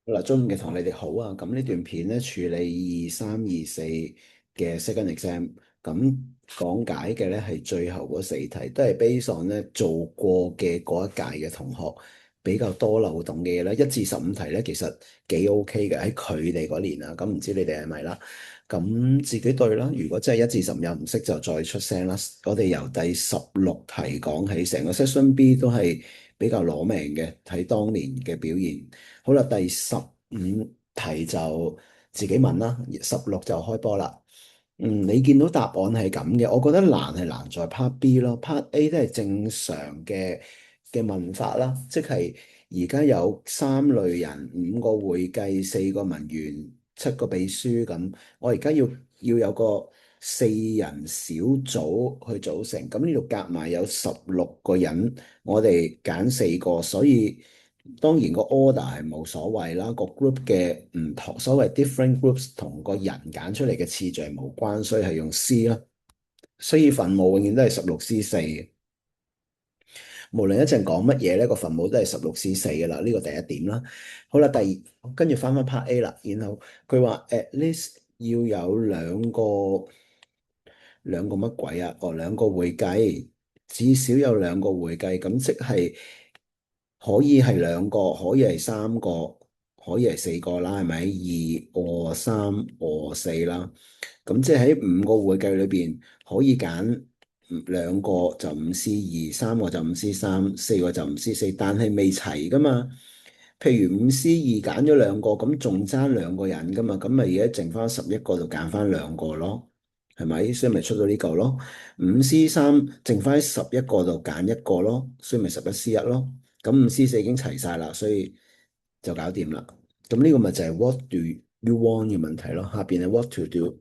嗱，中午嘅同你哋好啊！咁呢段片咧處理2324嘅 second exam，咁講解嘅咧係最後嗰4題，都係 based on 咧做過嘅嗰一屆嘅同學比較多漏洞嘅嘢啦。1至15題咧其實幾 OK 嘅喺佢哋嗰年啊，咁唔知你哋係咪啦？咁自己對啦，如果真係1至15有唔識就再出聲啦。我哋由第16題講起，成個 section B 都係比較攞命嘅，睇當年嘅表現。好啦，第15題就自己問啦，16就開波啦。你見到答案係咁嘅，我覺得難係難在 part B 咯，part A 都係正常嘅問法啦，即係而家有3類人，5個會計，4個文員，7個秘書咁，我而家要有個4人小組去組成，咁呢度夾埋有16個人，我哋揀4個，所以。當然個 order 係冇所謂啦，個 group 嘅唔同，所謂 different groups 同個人揀出嚟嘅次序無關，所以係用 C 啦。所以分母永遠都係16C4嘅，無論一陣講乜嘢咧，個分母都係16C4嘅啦。呢個第一點啦。好啦，第二跟住翻 part A 啦，然後佢話 at least 要有兩個乜鬼啊？哦，兩個會計，至少有兩個會計，咁即係。可以係2個，可以係3個，可以係4個啦，係咪？2、3、4啦。咁即係喺5個會計裏邊，可以揀2個就5C2，3個就5C3，4個就5C4，但係未齊噶嘛。譬如5C2揀咗2個，咁仲爭2個人噶嘛，咁咪而家剩翻11個就揀翻2個咯，係咪？所以咪出到呢嚿咯。5C3剩翻喺11個度揀1個咯，所以咪11C1咯。咁5C4已經齊晒啦，所以就搞掂啦。咁呢個咪就係 what do you want 嘅問題咯。下邊係 what to do。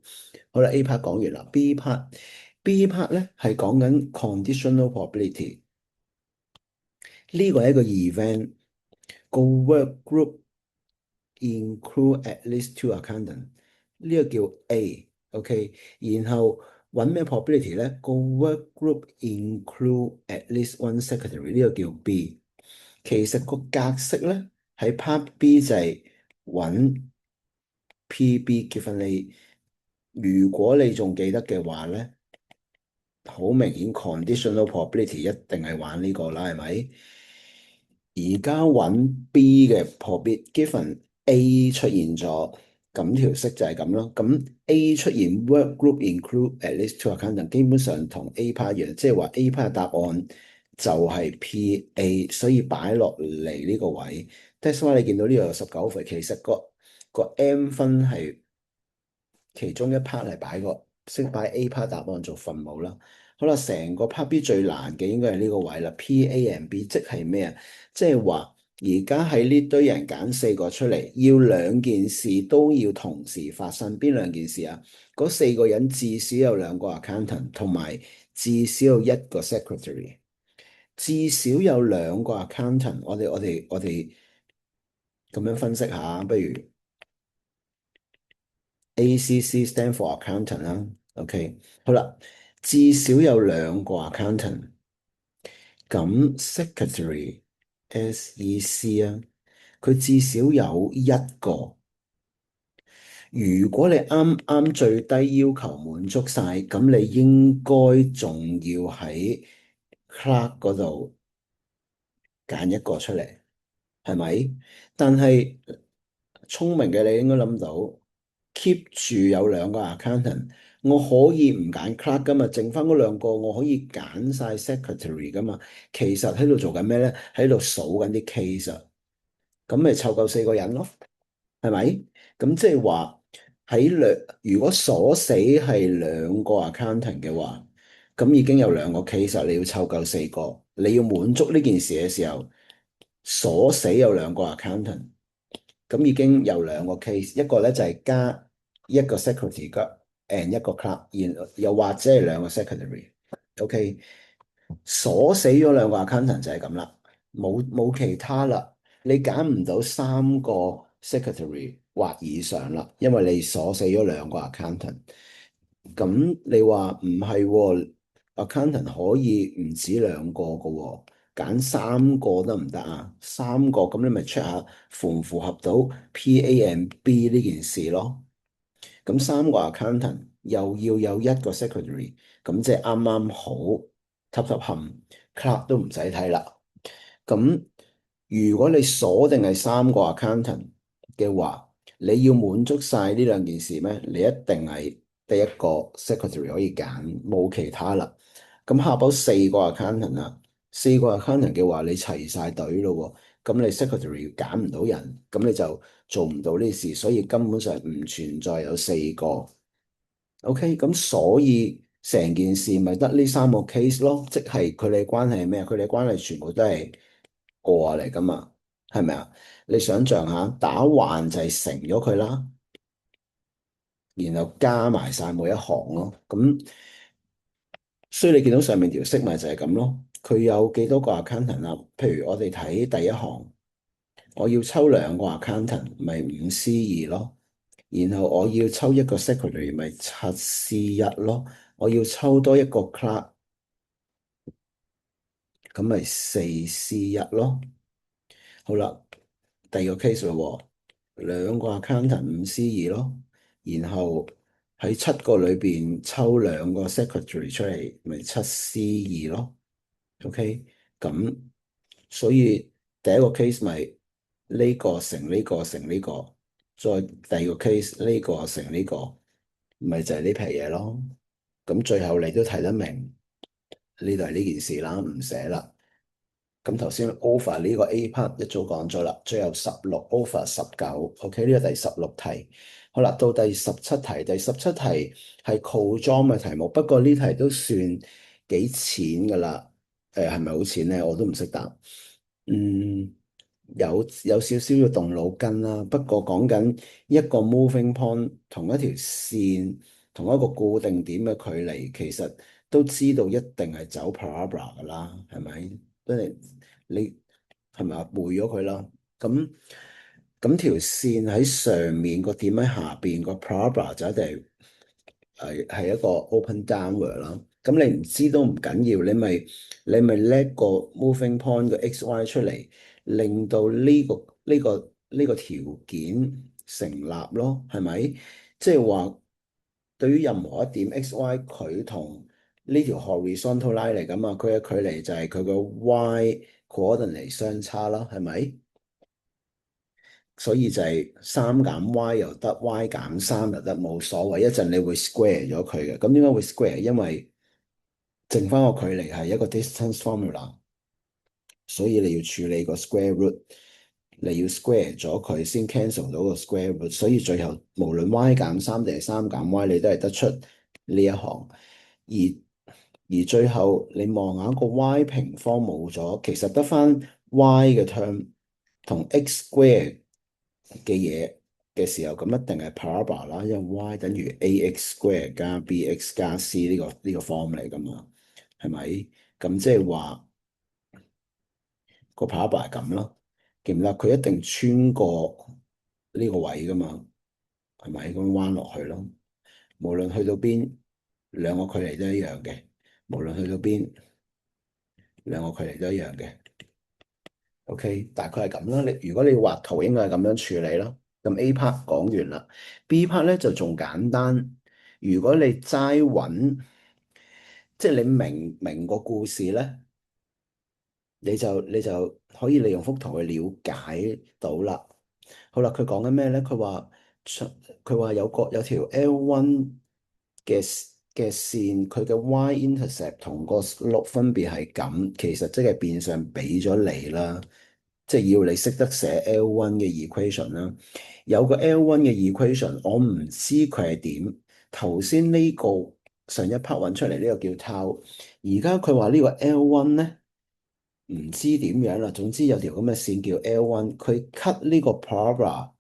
好啦，A part 講完啦，B part 咧係講緊 conditional probability。呢個係一個 event，個 work group include at least 2 accountant。呢個叫 A，OK。然後揾咩 probability 咧？個 work group include at least 1 secretary，呢個叫 B。其實個格式咧喺 part B 就係揾 PB given A。如果你仲記得嘅話咧，好明顯 conditional probability 一定係玩呢個啦，係咪？而家揾 B 嘅 probability given A 出現咗，咁條式就係咁咯。咁 A 出現 work group include at least 2 accountant，基本上同 A part 一樣，即係話 A part 嘅答案就係 PA，所以擺落嚟呢個位。That's why 你見到呢度有19分，其實個 M 分係其中一 part 係識擺 A part 答案做分母啦。好啦，成個 part B 最難嘅應該係呢個位啦。PA and B 即係咩啊？即係話而家喺呢堆人揀4個出嚟，要2件事都要同時發生。邊2件事啊？嗰4個人至少有2個 accountant，同埋至少有1個 secretary。至少有2個 accountant，我哋咁樣分析下，不如 ACC stand for accountant 啦，OK，好啦，至少有2個 accountant，咁 secretary SEC 啊，佢至少有1個。如果你啱啱最低要求滿足晒，咁你應該仲要喺 clerk 嗰度揀1個出嚟。係咪？但係聰明嘅你應該諗到，keep 住有2個 accountant，我可以唔揀 clerk 噶嘛，剩翻嗰2個我可以揀晒 secretary 噶嘛。其實喺度做緊咩咧？喺度數緊啲 case 啊，咁咪湊夠4個人咯，係咪？咁即係話如果鎖死係2個 accountant 嘅話，咁已經有2個 case，你要湊夠4個，你要滿足呢件事嘅時候。鎖死有2個 accountant，咁已經有2個 case，一個咧就係加1個 secretary 加 and 1個 clerk，然又或者係2個 secretary，OK，鎖死咗2個 accountant 就係咁啦，冇其他啦，你揀唔到3個 secretary 或以上啦，因為你鎖死咗2個 accountant。咁你話唔係喎，accountant 可以唔止2個噶喎。揀三個得唔得啊？三個咁你咪 check 下符唔符合到 PA and B 呢件事咯。咁三個 accountant 又要有一個 secretary，咁即係啱啱好揼揼冚 clerk 都唔使睇啦。咁如果你鎖定係三個 accountant 嘅話，你要滿足晒呢兩件事咩？你一定係得一個 secretary 可以揀，冇其他啦。咁下補四個 accountant 啊，四個 accountant 嘅話，你齊晒隊咯喎，咁你 secretary 揀唔到人，咁你就做唔到呢事，所以根本上唔存在有四個。OK，咁所以成件事咪得呢三個 case 咯，即係佢哋關係係咩啊？佢哋關係全部都係個案嚟噶嘛，係咪啊？你想象下，打橫就係乘咗佢啦，然後加埋晒每一行咯。咁所以你見到上面條式咪就係咁咯。佢有幾多個 accountant 啊？譬如我哋睇第一行，我要抽兩個 accountant，咪5C2咯。然後我要抽一個 secretary，咪7C1咯。我要抽多一個 clerk，咁咪4C1咯。好啦，第二個 case 咯喎，兩個 accountant 5C2咯。然後喺7個裏邊抽兩個 secretary 出嚟，咪7C2咯。OK，咁所以第一個 case 咪呢個乘呢個乘呢個，再第二個 case 呢個乘呢個，咪就係呢批嘢咯。咁最後你都睇得明呢度係呢件事啦，唔寫啦。咁頭先 over 呢個 A part 一早講咗啦，最後16 over 19，OK 呢個第16題。好啦，到第17題，第17題係 co-join 嘅題目，不過呢題都算幾淺噶啦。係咪好淺咧？我都唔識答。嗯，有少少要動腦筋啦。不過講緊一個 moving point 同一條線同一個固定點嘅距離，其實都知道一定係走 parabola 噶啦，係咪？真係你係咪啊？背咗佢啦。咁條線喺上面，個點喺下邊，個 parabola 就一定係一個 open downward 啦。咁你唔知都唔緊要，你咪叻個 moving point 個 x y 出嚟，令到呢個條件成立咯，係咪？即係話對於任何一點 x y，佢同呢條 horizontal line 嚟噶嘛，佢嘅距離就係佢個 y coordinate 相差啦，係咪？所以就係三減 y 又得，y 減三又得，冇所謂。一陣你會 square 咗佢嘅。咁點解會 square？因為剩翻個距離係一個 distance formula，所以你要處理個 square root，你要 square 咗佢先 cancel 到個 square root。所以最後無論 y 減三定係三減 y，你都係得出呢一行。而最後你望下個 y 平方冇咗，其實得翻 y 嘅 term 同 x square 嘅嘢嘅時候，咁一定係 parabola 啦，因為 y 等於 ax square 加 bx 加 c 呢個 form 嚟噶嘛，係咪？咁即係話個 parabola 係咁咯，記唔得？佢一定穿過呢個位噶嘛，係咪？咁彎落去咯，無論去到邊，兩個距離都一樣嘅，無論去到邊，兩個距離都一樣嘅。OK，大概係咁啦。如果你畫圖，應該係咁樣處理咯。咁 A part 講完啦，B part 咧就仲簡單。如果你齋揾，即係你明個故事咧，你就可以利用幅圖去了解到啦。好啦，佢講緊咩咧？佢話有條 L1 嘅線，佢嘅 y-intercept 同個 slope 分別係咁，其實即係變相俾咗你啦。即係要你識得寫 L1 嘅 equation 啦，有個 L1 嘅 equation，我唔知佢係點。頭先呢個上一 part 揾出嚟呢個叫 tau，而家佢話呢個 L1 咧唔知點樣啦。總之有條咁嘅線叫 L1，佢 cut 呢個 parabola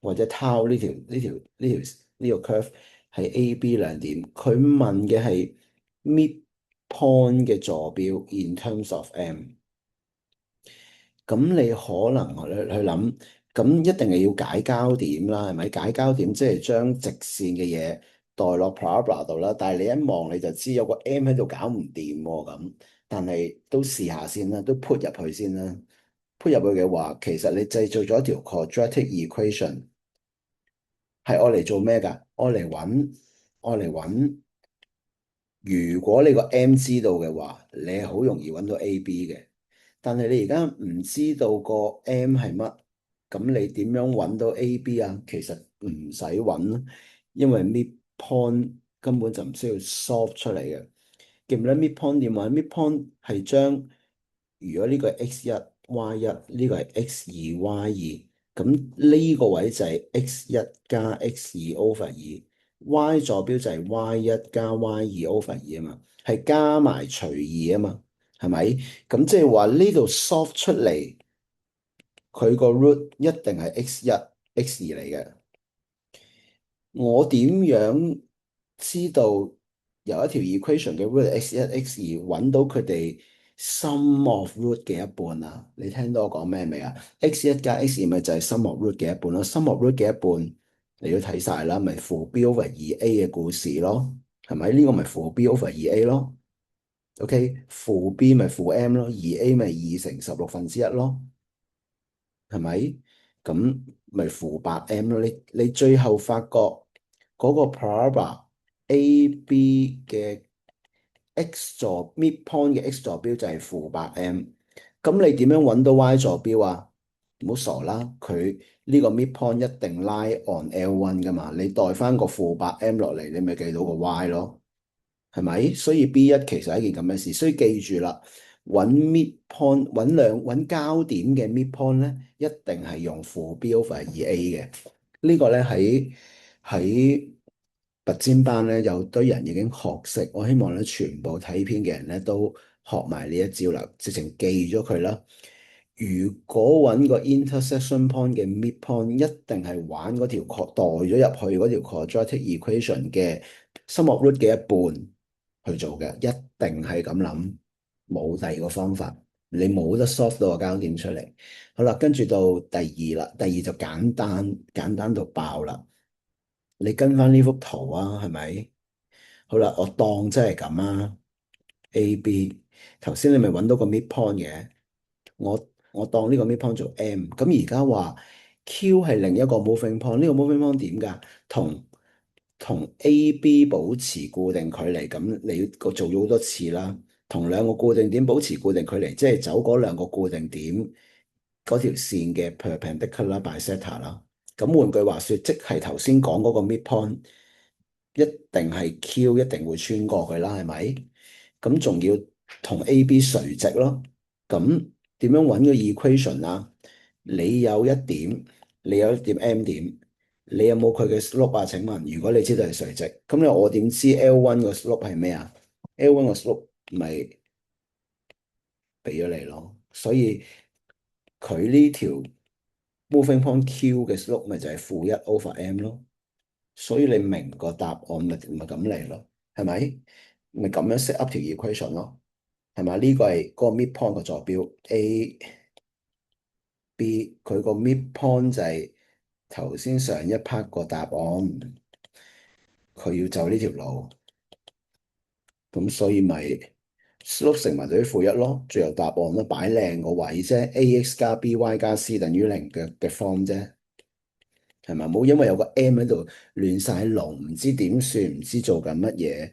或者 tau 呢條 curve 係 A、B 兩點，佢問嘅係 midpoint 嘅坐標 in terms of m。咁你可能去諗，咁一定係要解交點啦，係咪？解交點即係將直線嘅嘢代落 parabola 度啦。但係你一望你就知有個 M 喺度搞唔掂喎咁。但係都試下先啦，都 put 入去先啦。put 入去嘅話，其實你製造咗一條 quadratic equation 係愛嚟做咩㗎？愛嚟揾，如果你個 m 知道嘅話，你係好容易揾到 ab 嘅。但係你而家唔知道個 m 係乜，咁你點樣揾到 ab 啊？其實唔使揾啦，因為 midpoint 根本就唔需要 solve 出嚟嘅。記唔記得 midpoint 點話？midpoint 係將如果呢個係 x 一 y 一，呢個係 x 二 y 二，咁呢個位就係 x 一加 x 二 over 二，y 坐標就係 y 一加 y 二 over 二啊嘛，係加埋除二啊嘛，係咪？咁即係話呢度 soft 出嚟，佢個 root 一定係 x 一 x 二嚟嘅。我點樣知道由一條 equation 嘅 root x 一 x 二揾到佢哋 sum of root 嘅一半啊？你聽到我講咩未啊？x 一加 x 二咪就係 sum of root 嘅一半咯，sum of root 嘅一半你都睇晒啦，咪負 b over 二 a 嘅故事咯，係咪？呢個咪負 b over 二 a 咯，OK，負 b 咪負 m 咯，二 a 咪二乘16分之一咯。係咪？咁咪負八 m 咯。你最後發覺嗰個 parabola AB 嘅 x 座 midpoint 嘅 x 座標就係負八 m。咁你點樣揾到 y 座標啊？唔好傻啦，佢呢個 midpoint 一定拉 on L1 噶嘛。你代翻個負八 m 落嚟，你咪計到個 y 咯。係咪？所以 B 一其實係一件咁嘅事，所以記住啦，揾 midpoint 揾交點嘅 midpoint 咧，一定係用負 B over 二 A 嘅。呢個咧喺拔尖班咧，有堆人已經學識。我希望咧，全部睇片嘅人咧都學埋呢一招啦，直情記咗佢啦。如果揾個 intersection point 嘅 midpoint，一定係玩嗰條代咗入去嗰條 quadratic equation 嘅 sum of root 嘅一半去做嘅，一定係咁諗，冇第二個方法，你冇得 soft 到個交點出嚟。好啦，跟住到第二啦，第二就簡單到爆啦。你跟翻呢幅圖啊，係咪？好啦，我當真係咁啊，A、B，頭先你咪揾到個 midpoint 嘅。我當呢個 midpoint 做 M，咁而家話 Q 係另一個 moving point，呢個 moving point 點㗎？同 AB 保持固定距離，咁你個做咗好多次啦。同兩個固定點保持固定距離，即係走嗰兩個固定點嗰條線嘅 perpendicular bisector 啦。咁換句話說，即係頭先講嗰個 midpoint 一定係 Q，一定會穿過佢啦，係咪？咁仲要同 AB 垂直咯。咁點樣揾個 equation 啊？你有一點，你有一點 M 點，你有冇佢嘅 slope 啊？請問，如果你知道係垂直，咁我點知 L1 個 slope 係咩啊？L1 個 slope 咪俾咗你咯。所以佢呢條 moving point Q 嘅 slope 咪就係負一 over M 咯。所以你明個答案咪咁嚟咯，係咪？咪咁樣 set up 條 equation 咯，係咪？呢個係嗰個 midpoint 個坐標 A。B 佢個 midpoint 就係頭先上一 part 個答案，佢要走呢條路，咁所以咪 slope 乘埋對於負一咯，最後答案都擺靚個位啫，ax 加 by 加 c 等於零嘅 form 啫，係咪？冇因為有個 m 喺度亂晒龍，唔知點算，唔知做緊乜嘢，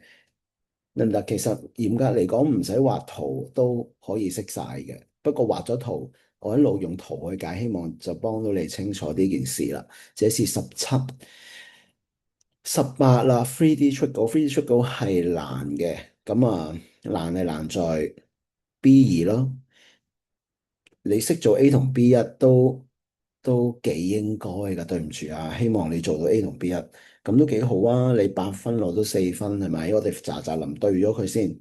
得唔得？其實嚴格嚟講，唔使畫圖都可以識晒嘅。不過畫咗圖，我一路用圖去解，希望就幫到你清楚呢件事啦。這是17、18啦，3D 出稿，3D 出稿係難嘅。咁啊，難係難在 B2咯。你識做 A 同 B1都幾應該㗎，對唔住啊，希望你做到 A 同 B1，咁都幾好啊。你8分攞到4分係咪？我哋喳喳臨對咗佢先。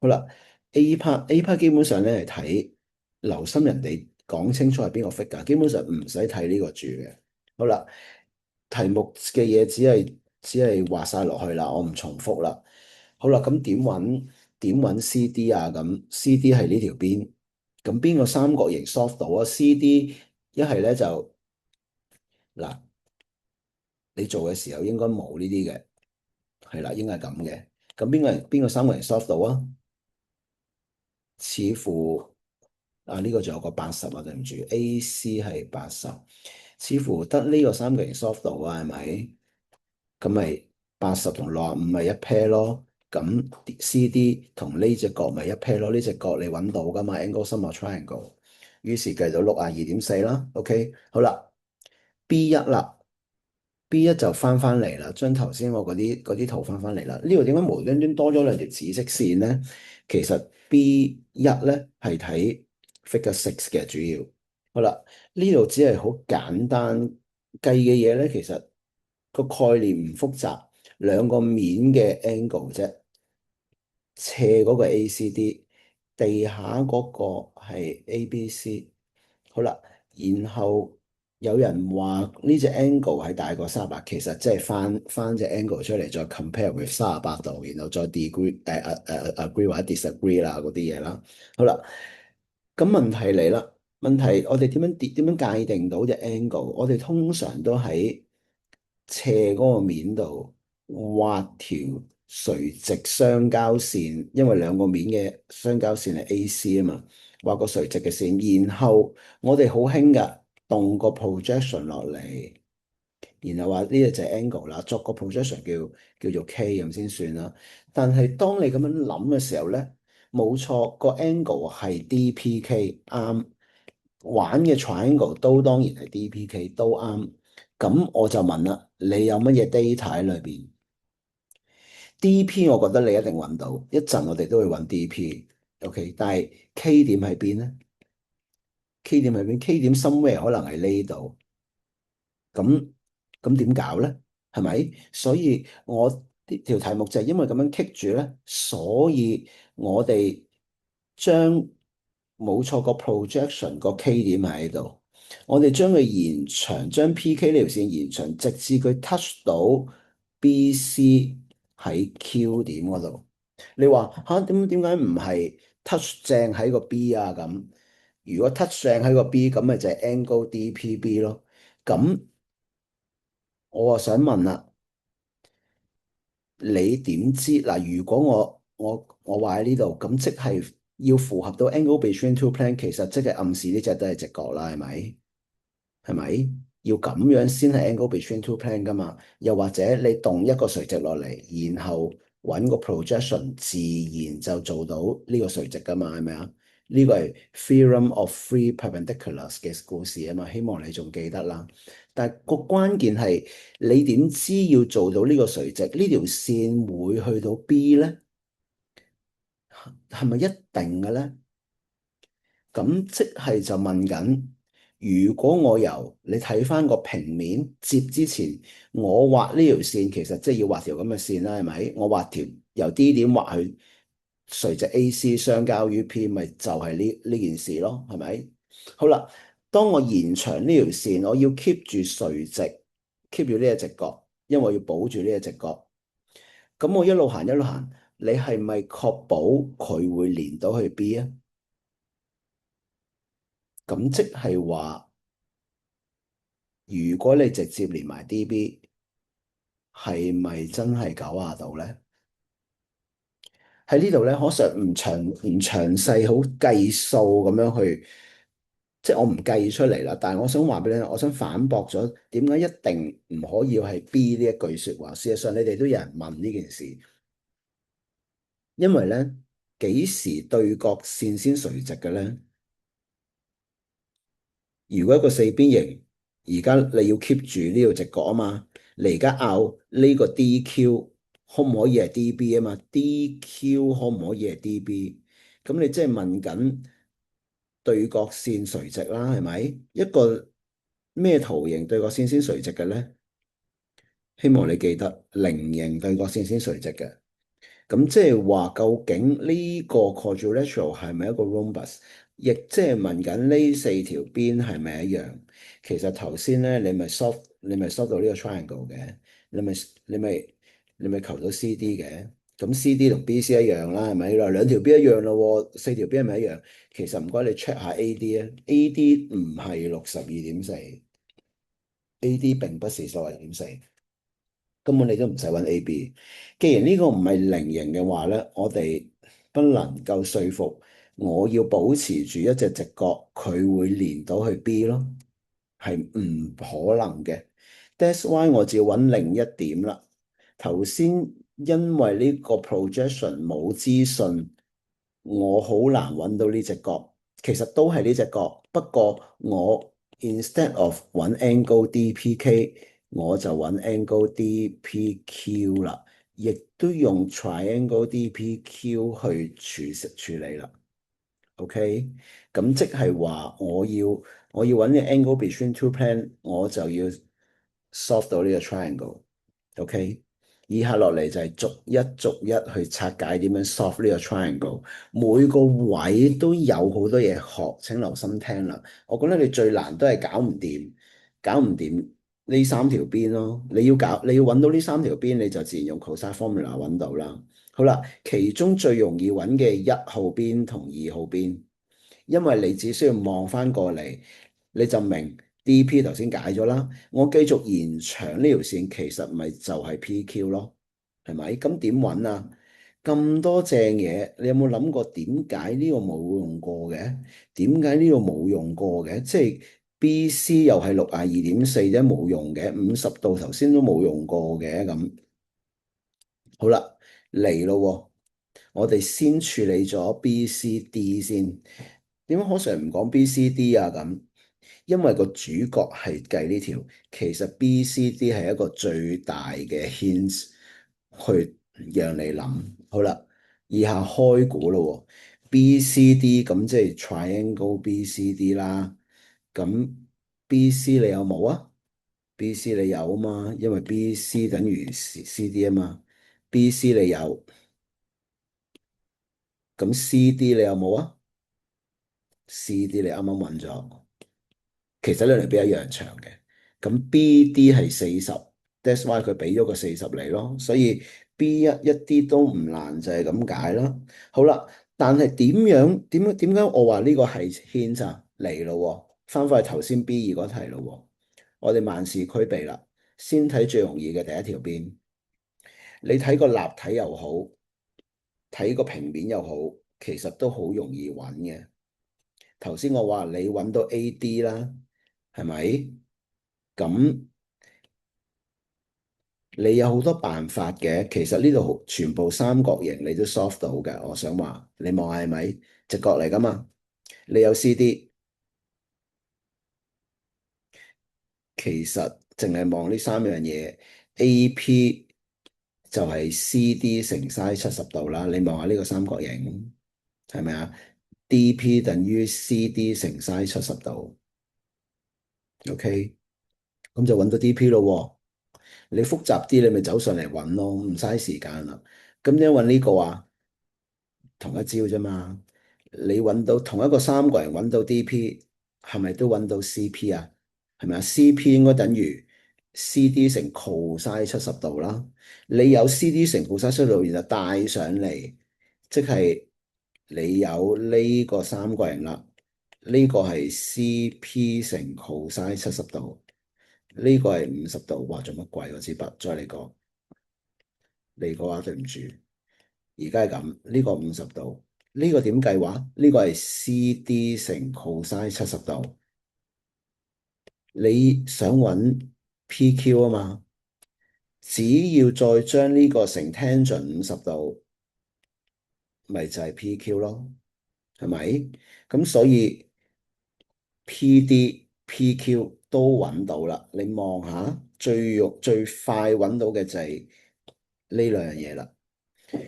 好啦，A part 基本上咧係睇，留心人哋講清楚係邊個 figure，基本上唔使睇呢個住嘅。好啦，題目嘅嘢只係畫晒落去啦，我唔重複啦。好啦，咁點揾 CD 啊？咁 CD 係呢條邊，咁邊個三角形 soft 到啊？CD 一係咧就嗱，你做嘅時候應該冇呢啲嘅，係啦，應該係咁嘅。咁邊個三角形 soft 到啊？似乎呢個仲有個80啊，對唔住，AC 係80，似乎得呢個三角形 soft 到啊，係咪？咁咪80同65咪一 pair 咯，咁 CD 同呢隻角咪一 pair 咯，呢隻角你揾到噶嘛？angle sum of triangle，於是計到62.4啦，OK，好啦，B 一啦。B 一就翻嚟啦，將頭先我嗰啲圖翻嚟啦。呢度點解無端端多咗兩條紫色線呢？其實 B 一咧係睇 Figure 6嘅主要。好啦，呢度只係好簡單計嘅嘢咧，其實個概念唔複雜，兩個面嘅 angle 啫，斜嗰個 ACD，地下嗰個係 ABC。好啦，然後有人話呢隻 angle 係大過38，其實即係翻隻 angle 出嚟，再 compare with 38度，然後再 agree 或者 disagree 啦嗰啲嘢啦。好啦，咁問題嚟啦，問題我哋點樣界定到隻 angle？我哋通常都喺斜嗰個面度畫條垂直相交線，因為兩個面嘅相交線係 AC 啊嘛。畫個垂直嘅線，然後我哋好興噶，動個 projection 落嚟，然後話呢個就係 angle 啦，作個 projection 叫做 K 咁先算啦。但係當你咁樣諗嘅時候咧，冇錯，個 angle 係 DPK 啱，玩嘅 triangle 都當然係 DPK 都啱。咁我就問啦，你有乜嘢 data 喺裏邊？DP 我覺得你一定揾到，一陣我哋都會揾 DP，OK，但係 K 點喺邊咧？K 點喺邊？K 點 somewhere 可能係呢度，咁咁點搞咧？係咪？所以我呢條題目就係因為咁樣棘住咧，所以我哋將冇錯個 projection 個 K 點喺度，我哋將佢延長，將 PK 呢條線延長，直至佢 touch 到 BC 喺 Q 點嗰度。你話吓，點解唔係 touch 正喺個 B 啊？咁如果 touch 正喺個 B，咁咪就係 angle DPB 咯。咁我啊想問啦，你點知嗱？如果我話喺呢度，咁即係要符合到 angle between two plane，其實即係暗示呢隻都係直角啦，係咪？係咪？要咁樣先係 angle between two plane 噶嘛？又或者你動一個垂直落嚟，然後揾個 projection，自然就做到呢個垂直噶嘛？係咪啊？呢個係 theorem of three perpendiculars 嘅故事啊嘛，希望你仲記得啦。但係個關鍵係你點知要做到呢個垂直？呢條線會去到 B 呢？係咪一定嘅呢？咁即係就問緊，如果我由你睇翻個平面接之前，我畫呢條線，其實即係要畫條咁嘅線啦，係咪？我畫條由 D 點畫去垂直 AC 相交於 P，咪就係呢件事咯，係咪？好啦，當我延長呢條線，我要 keep 住垂直，keep 住呢個直角，因為我要保住呢個直角。咁我一路行一路行，你係咪確保佢會連到去 B 啊？咁即係話，如果你直接連埋 DB，係咪真係90度呢？喺呢度呢，可想唔詳細好計數咁樣去，即係我唔計出嚟啦。但係我想話俾你聽，我想反駁咗點解一定唔可以係 B 呢一句説話。事實上，你哋都有人問呢件事，因為呢，幾時對角線先垂直嘅呢？如果一個四邊形，而家你要 keep 住呢個直角啊嘛，你而家拗呢個 DQ 可唔可以係 DB 啊嘛？DQ 可唔可以係 DB？咁你即係問緊對角線垂直啦，係咪？一個咩圖形對角線先垂直嘅咧？希望你記得菱形對角線先垂直嘅。咁即係話，究竟呢個 quadrilateral 係咪一個 rhombus？亦即係問緊呢四條邊係咪一樣？其實頭先咧，你咪 solve 到呢個 triangle 嘅，你咪你咪你咪求到 CD 嘅。咁 CD 同 BC 一樣啦，係咪？嗱，兩條邊一樣咯，四條邊係咪一樣？其實唔該你 check 下 AD 啊，AD 唔係62.4，AD 並不是62.4。根本你都唔使揾 AB。既然呢個唔係菱形嘅話咧，我哋不能夠說服我要保持住一隻直角，佢會連到去 B 咯，係唔可能嘅。That's why 我就要揾另一點啦。頭先因為呢個 projection 冇資訊，我好難揾到呢隻角。其實都係呢隻角，不過我 instead of 揾 angle DPK，我就揾 angle DPQ 啦，亦都用 triangle DPQ 去處理啦。OK，咁即係話我要揾個 angle between two plane，我就要 solve 到呢個 triangle。OK，以下落嚟就係逐一逐一去拆解點樣 solve 呢個 triangle，每個位都有好多嘢學，請留心聽啦。我覺得你最難都係搞唔掂呢三條邊咯。你要揾到呢三條邊，你就自然用 cosine formula 揾到啦。好啦，其中最容易揾嘅一號邊同二號邊。因為你只需要望翻過嚟，你就明 DP 頭先解咗啦。我繼續延長呢條線，其實咪就係 PQ 咯，係咪？咁點揾啊？咁多正嘢，你有冇諗過點解呢個冇用過嘅？點解呢個冇用過嘅？即係 BC 又係62.4啫，冇用嘅。50度頭先都冇用過嘅。咁好啦，嚟咯喎，我哋先處理咗 BCD 先。點解可常唔講 BCD 啊？咁因為個主角係計呢條，其實 BCD 係一個最大嘅 hints 去讓你諗。好啦，以下開估咯喎，BCD 咁即係 triangle BCD 啦。咁 BC 你有冇啊？BC 你有啊嘛，因為 BC 等於 CD 啊嘛。BC 你有，咁 CD 你有冇啊？CD 你啱啱揾咗。其實兩條邊一樣長嘅，咁 BD 係40，that's why 佢俾咗個40嚟咯，所以 B1一啲都唔難，就係咁解啦。好啦，但係點解我話呢個係 hint 啊？嚟咯喎，翻去頭先 B2嗰題咯喎，我哋萬事俱備啦，先睇最容易嘅第一條邊，你睇個立體又好，睇個平面又好，其實都好容易揾嘅。頭先我話你揾到 AD 啦，係咪？咁你有好多辦法嘅，其實呢度全部三角形你都 solve 到嘅。我想話你望下係咪直角嚟噶嘛？你有 CD，其實淨係望呢三樣嘢，AP 就係 CD 乘 sin 70度啦。你望下呢個三角形係咪啊？DP 等於 CD 乘 sin 70度，OK，咁就揾到 DP 咯喎。你複雜啲，你咪走上嚟揾咯，唔嘥時間啦。咁點解揾呢個啊？同一招啫嘛。你揾到同一個三個人揾到 DP，係咪都揾到 CP 啊？係咪啊？CP 應該等於 CD 乘 cos 70度啦。你有 CD 乘 cos 70度，然後帶上嚟，即係你有呢個三個人啦。呢個係 CP 乘 cos 70度，呢個係50度。哇，做乜鬼嗰支筆？再嚟個，嚟個話對唔住。而家係咁，呢個50度，呢個點計話？呢個係 CD 乘 cos 70度。你想揾 PQ 啊嘛？只要再將呢個乘 tangent 50度，咪就係 PQ 咯，係咪？咁所以 PD、PQ 都揾到啦。你望下最快揾到嘅就係呢兩樣嘢啦。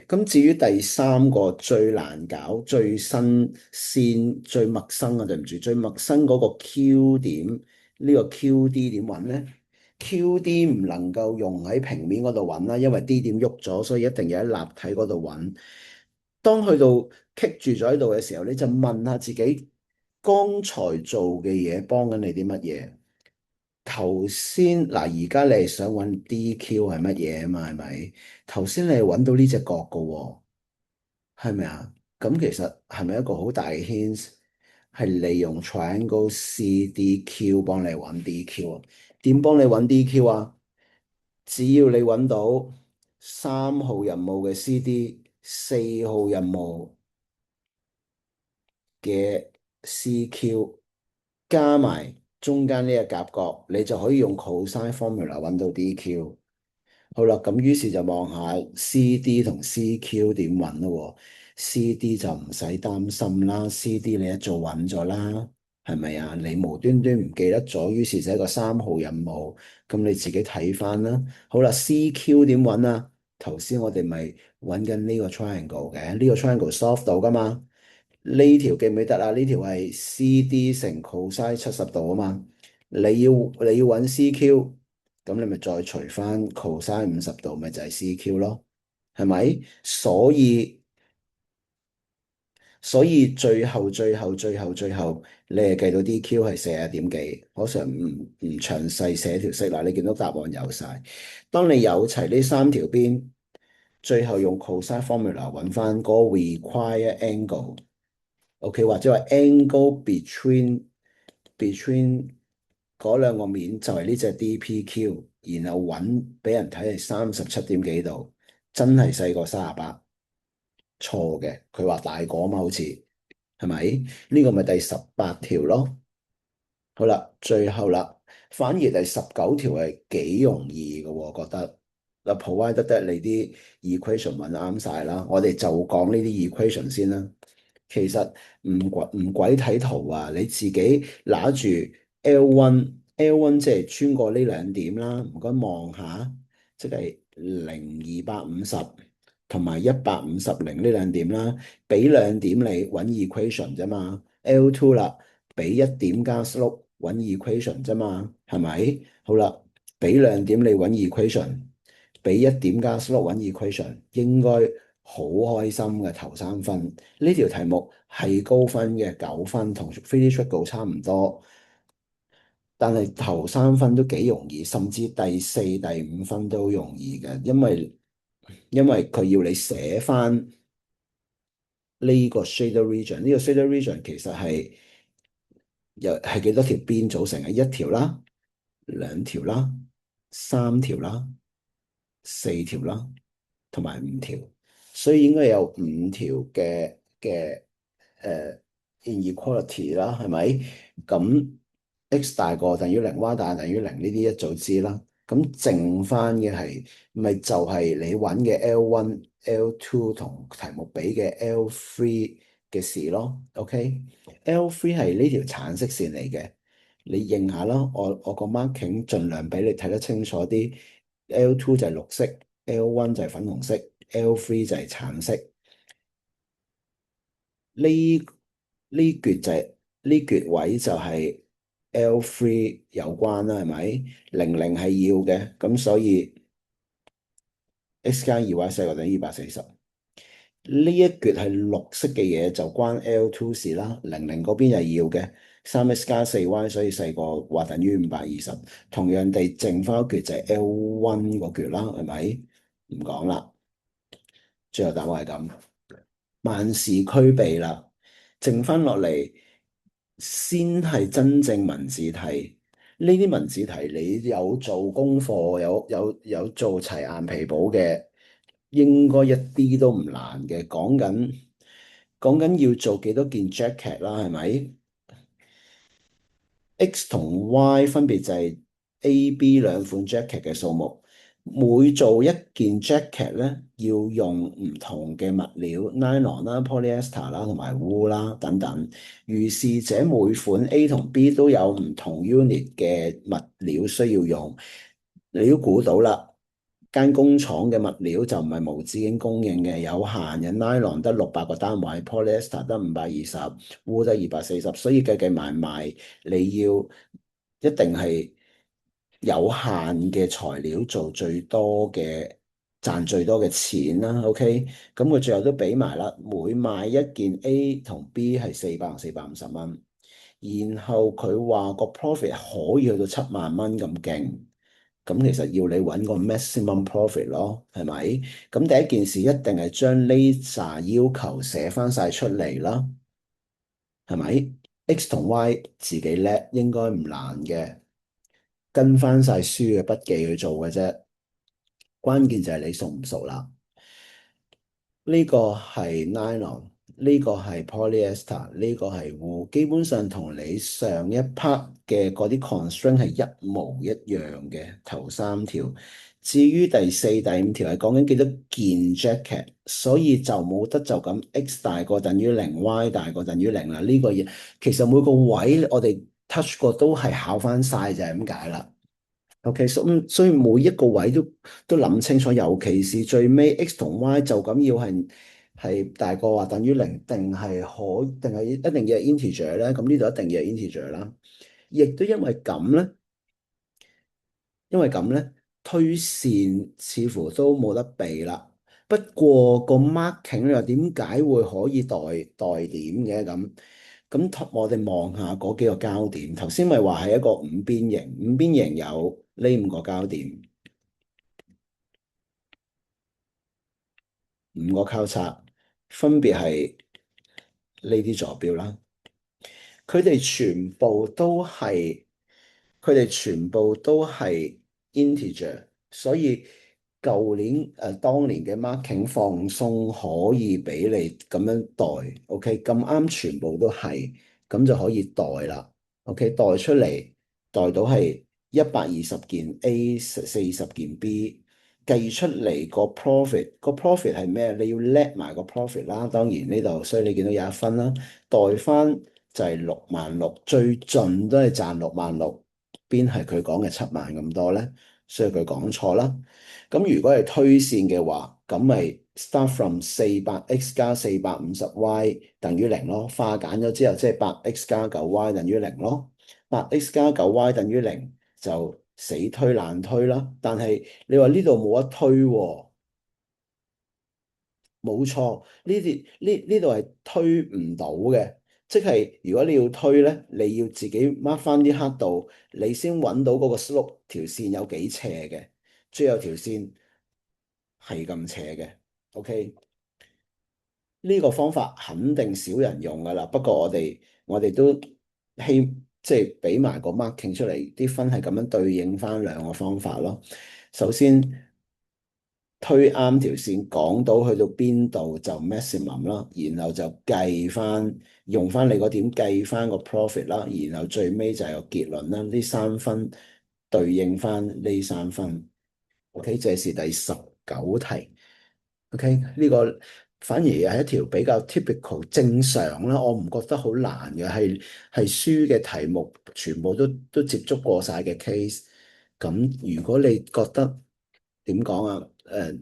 咁至於第三個最難搞、最新鮮、最陌生啊，對唔住，最陌生嗰個 Q 點，呢個 QD 點揾呢？QD 唔能夠用喺平面嗰度揾啦，因為 D 點喐咗，所以一定要喺立體嗰度揾。當去到棘住咗喺度嘅時候，你就問下自己，剛才做嘅嘢幫緊你啲乜嘢？頭先嗱，而家你係想揾 DQ 係乜嘢啊嘛？係咪？頭先你係揾到呢隻角噶喎，係咪啊？咁其實係咪一個好大嘅 hint？係利用 triangle CDQ 幫你揾 DQ 啊？點幫你揾 DQ 啊？只要你揾到3號任務嘅 CD，4號任務嘅 CQ 加埋中間呢個夾角，你就可以用 cosine formula 揾到 DQ。好啦，咁於是就望下 CD 同 CQ 點揾咯喎。CD 就唔使擔心啦，CD 你一早揾咗啦，係咪啊？你無端端唔記得咗，於是就一個3號任務，咁你自己睇翻啦。好啦，CQ 點揾啊？頭先我哋咪揾緊呢個 triangle 嘅，呢個 triangle solve 到噶嘛？呢條記唔記得啊？呢條係 CD 乘 cosine 70度啊嘛。你要揾 CQ，咁你咪再除翻 cosine 50度，咪就係 CQ 咯，係咪？所以最後，你係計到 DQ 係40點幾，我想唔詳細寫條式啦。你見到答案有晒。當你有齊呢3條邊，最後用 cosine formula 揾翻嗰個 require angle，OK，或者話 angle between 嗰兩個面就係呢隻 DPQ，然後揾俾人睇係37點幾度，真係細過38，錯嘅，佢話大過啊嘛，好似係咪？呢個咪第18條咯。好啦，最後啦，反而第19條係幾容易嘅喎，我覺得嗱，provide 得你啲 equation 揾啱晒啦，我哋就講呢啲 equation 先啦。其實唔鬼睇圖啊，你自己拿住 L1 即係穿過呢兩點啦，唔該望下，即係0250同埋150呢兩點啦，俾兩點你揾 equation 啫嘛。L2 啦，俾一點加 slope 揾 equation 啫嘛，係咪？好啦，俾兩點你揾 equation，俾一點加 slope 揾 equation，應該好開心嘅頭3分。呢條題目係高分嘅9分，同 Pretty Sure Go 差唔多，但係頭3分都幾容易，甚至第4、第5分都容易嘅，因為佢要你寫翻呢個 shader region，呢個 shader region 其實係幾多條邊組成嘅？一條啦、2條啦、3條啦、4條啦，同埋5條，所以應該有5條嘅inequality 啦，係咪？咁 x 大過等於零，y 大等於零，呢啲一早知啦。咁剩翻嘅係咪就係你揾嘅 L1、L2 同題目俾嘅 L3嘅事咯？OK，L3 係呢條橙色線嚟嘅，你認下啦。我個 marking 盡量俾你睇得清楚啲。L2 就係綠色，L1 就係粉紅色，L3 就係橙色。呢呢橛就係呢橛位就係 L3 有關啦，係咪？00係要嘅，咁所以 x 加2y 細過等於240。呢一橛係綠色嘅嘢就關 L2 事啦，00嗰邊係要嘅，3x 加 4y 所以細過或等於520。同樣地，剩翻一橛就係 L1 嗰橛啦，係咪？唔講啦，最後答案係咁。萬事俱備啦，剩翻落嚟先係真正文字題。呢啲文字題你有做功課，有做齊硬皮簿嘅，應該一啲都唔難嘅。講緊要做幾多件 jacket 啦，係咪？X 同 Y 分別就係 A、B 兩款 jacket 嘅數目。每做一件 jacket 咧，要用唔同嘅物料，nylon 啦、polyester 啦同埋 wool 啦等等。如是者每款 A 同 B 都有唔同 unit 嘅物料需要用。你都估到啦，間工廠嘅物料就唔係無止境供應嘅，有限嘅。nylon 得600個單位，polyester 得520，wool 得240，所以計埋，你要一定係有限嘅材料做最多嘅，賺最多嘅錢啦。OK，咁佢最後都俾埋啦，每賣一件 A 同 B 係400同450蚊，然後佢話個 profit 可以去到7萬蚊咁勁。咁其實要你揾個 maximum profit 咯，係咪？咁第一件事一定係將呢紮要求寫翻晒出嚟啦，係咪？X 同 Y 自己叻，應該唔難嘅，跟翻晒書嘅筆記去做嘅啫。關鍵就係你熟唔熟啦。呢個係 nylon，呢個係 polyester，呢個係烏，基本上同你上一 part 嘅嗰啲 constraint 係一模一樣嘅頭三條。至於第四、第五條係講緊幾多件 jacket，所以就冇得就咁 x 大過等於零，y 大過等於零啦。呢個嘢其實每個位我哋 touch 過都係考翻晒，就係咁解啦。OK，所以每一個位都諗清楚，尤其是最尾 x 同 y 就咁要係大過或等於零，定係一定要係 integer 咧？咁呢度一定要係 integer 啦。亦都因為咁咧，推線似乎都冇得避啦。不過個 marking 你話點解會可以代點嘅咁？咁我哋望下嗰幾個交點，頭先咪話係一個五邊形，五邊形有呢五個交點，五個交叉，分別係呢啲坐標啦。佢哋全部都係佢哋全部都係 integer，所以當年嘅 marking 放鬆可以俾你咁樣代，OK，咁啱全部都係，咁就可以代啦，OK，代出嚟代到係120件 A，40件 B，計出嚟個 profit 係咩？你要叻埋個 profit 啦，當然呢度，所以你見到有一分啦，代翻就係66000，最盡都係賺66000，邊係佢講嘅70000咁多咧？所以佢講錯啦。咁如果係推線嘅話，咁咪 start from 400x 加450y 等於零咯。化簡咗之後，即係8x 加 9y 等於零咯。8x 加 9y 等於零就死推爛推啦。但係你話呢度冇得推喎，冇錯，呢度係推唔到嘅。即係如果你要推咧，你要自己 mark 翻啲刻度，你先揾到嗰個 slope 條線有幾斜嘅，最後條線係咁斜嘅。OK，呢個方法肯定少人用噶啦。不過我哋都希即係俾埋個 marking 出嚟，啲分係咁樣對應翻兩個方法咯。首先推啱條線，講到去到邊度就 maximum 啦，然後就用翻你個點計翻個 profit 啦，然後最尾就係個結論啦。呢三分對應翻呢三分。OK，這是第19題。OK，呢個反而係一條比較 typical 正常啦，我唔覺得好難嘅，係書嘅題目全部都接觸過晒嘅 case。咁如果你覺得點講啊？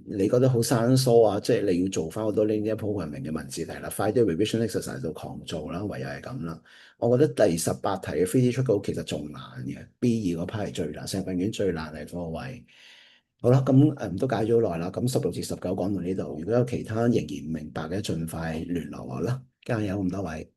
你覺得好生疏啊？即係你要做翻好多 linear programming 嘅文字題啦，快啲 revision exercise 就狂做啦，唯有係咁啦。我覺得第18題嘅 3D 出稿其實仲難嘅，B2嗰 part 係最難，成份卷最難係嗰個位。好啦，咁都解咗好耐啦，咁16至19講到呢度，如果有其他仍然唔明白嘅，盡快聯絡我啦，加油咁多位。